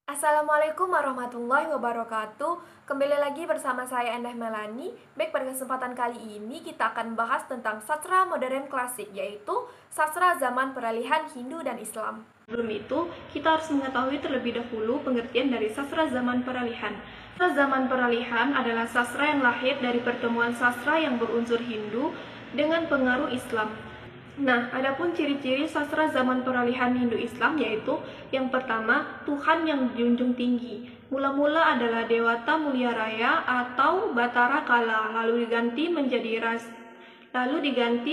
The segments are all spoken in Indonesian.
Assalamualaikum warahmatullahi wabarakatuh. Kembali lagi bersama saya Endah Melani. Baik, pada kesempatan kali ini kita akan membahas tentang sastra modern klasik, yaitu sastra zaman peralihan Hindu dan Islam. Sebelum itu, kita harus mengetahui terlebih dahulu pengertian dari sastra zaman peralihan. Sastra zaman peralihan adalah sastra yang lahir dari pertemuan sastra yang berunsur Hindu dengan pengaruh Islam. Nah, adapun ciri-ciri sastra zaman peralihan Hindu-Islam yaitu yang pertama, Tuhan yang dijunjung tinggi. Mula-mula adalah Dewata Mulia Raya atau Batara Kala, lalu diganti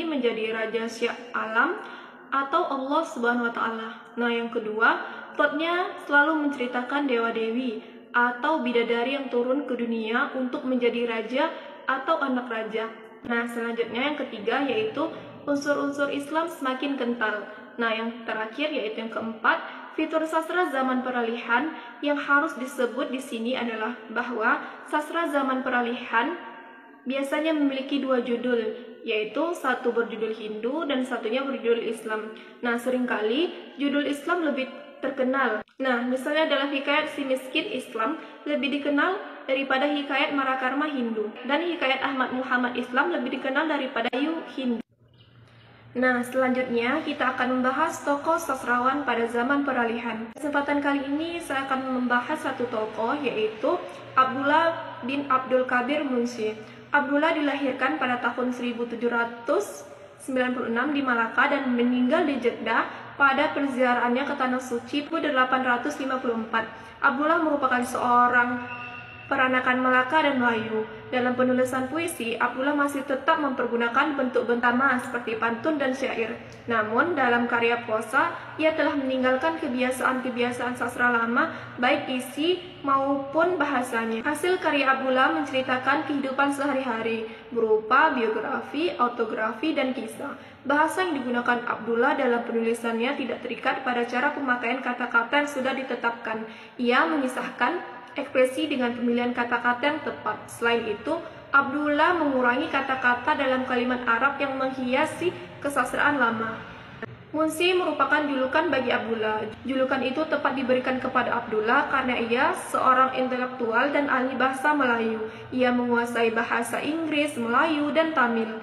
menjadi Raja Sya Alam atau Allah Subhanahu wa taala. Nah, yang kedua, plotnya selalu menceritakan dewa-dewi atau bidadari yang turun ke dunia untuk menjadi raja atau anak raja. Nah, selanjutnya yang ketiga yaitu unsur-unsur Islam semakin kental. Nah, yang terakhir yaitu yang keempat, fitur sastra zaman peralihan yang harus disebut di sini adalah bahwa sastra zaman peralihan biasanya memiliki dua judul, yaitu satu berjudul Hindu dan satunya berjudul Islam. Nah, seringkali judul Islam lebih terkenal. Nah, misalnya dalam hikayat Si Miskin Islam lebih dikenal daripada hikayat Marakarma Hindu, dan hikayat Ahmad Muhammad Islam lebih dikenal daripada Ayu Hindu. Nah, selanjutnya kita akan membahas tokoh sastrawan pada zaman peralihan. Kesempatan kali ini saya akan membahas satu tokoh, yaitu Abdullah bin Abdul Kabir Munshi. Abdullah dilahirkan pada tahun 1796 di Malaka dan meninggal di Jeddah pada perziarahannya ke Tanah Suci 1854. Abdullah merupakan seorang peranakan Melaka dan Melayu. Dalam penulisan puisi, Abdullah masih tetap mempergunakan bentuk bentama seperti pantun dan syair. Namun, dalam karya prosa, ia telah meninggalkan kebiasaan-kebiasaan sastra lama, baik isi maupun bahasanya. Hasil karya Abdullah menceritakan kehidupan sehari-hari, berupa biografi, autografi, dan kisah. Bahasa yang digunakan Abdullah dalam penulisannya tidak terikat pada cara pemakaian kata-kata yang sudah ditetapkan. Ia memisahkan ekspresi dengan pemilihan kata-kata yang tepat. Selain itu, Abdullah mengurangi kata-kata dalam kalimat Arab yang menghiasi kesastraan lama. Munshi merupakan julukan bagi Abdullah. Julukan itu tepat diberikan kepada Abdullah karena ia seorang intelektual dan ahli bahasa Melayu. Ia menguasai bahasa Inggris, Melayu, dan Tamil.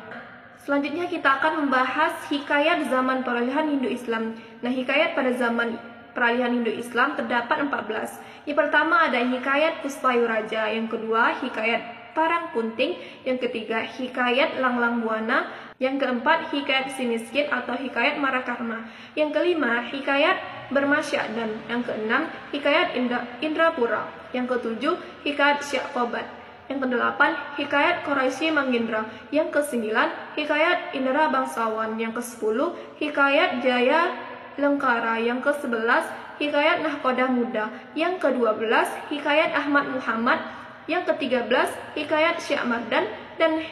Selanjutnya kita akan membahas hikayat zaman peralihan Hindu-Islam. Nah, hikayat pada zaman peralihan Hindu-Islam terdapat 14. Yang pertama ada hikayat Puspayu Raja, yang kedua hikayat Parang Punting, yang ketiga hikayat Langlang Buana, yang keempat hikayat Si Miskin atau hikayat Marakarma, yang kelima hikayat Bermasyadan, yang keenam hikayat Indrapura, yang ketujuh hikayat Syakobat, yang kedelapan hikayat Quraisy Manggindra, yang kesembilan hikayat Indra Bangsawan, yang kesepuluh hikayat Jaya Lengkara, yang ke-11 hikayat Nahkoda Muda, yang ke-12 hikayat Ahmad Muhammad, yang ke-13 hikayat Syekh Mardan, dan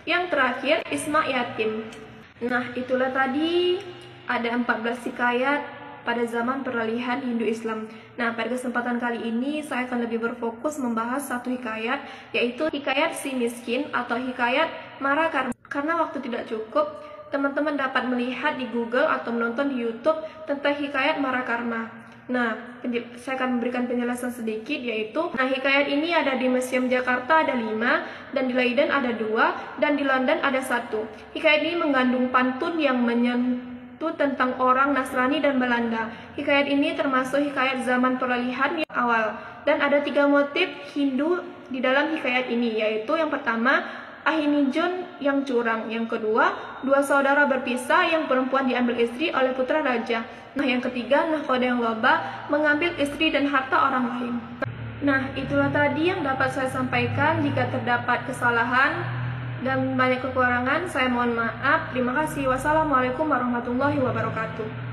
yang terakhir Isma Yatim. Nah, itulah tadi ada 14 hikayat pada zaman peralihan Hindu-Islam. Nah, pada kesempatan kali ini saya akan lebih berfokus membahas satu hikayat, yaitu hikayat Si Miskin atau hikayat Marakarma. Karena waktu tidak cukup, teman-teman dapat melihat di Google atau menonton di YouTube tentang hikayat Marakarma. Nah, saya akan memberikan penjelasan sedikit, yaitu hikayat ini ada di Museum Jakarta ada 5, dan di Leiden ada 2, dan di London ada 1. Hikayat ini mengandung pantun yang menyentuh tentang orang Nasrani dan Belanda. Hikayat ini termasuk hikayat zaman peralihan yang awal, dan ada 3 motif Hindu di dalam hikayat ini, yaitu yang pertama Ahinijun yang curang, yang kedua dua saudara berpisah yang perempuan diambil istri oleh putra raja. Nah, yang ketiga nahkoda yang loba mengambil istri dan harta orang lain. Nah, itulah tadi yang dapat saya sampaikan. Jika terdapat kesalahan dan banyak kekurangan, saya mohon maaf. Terima kasih. Wassalamualaikum warahmatullahi wabarakatuh.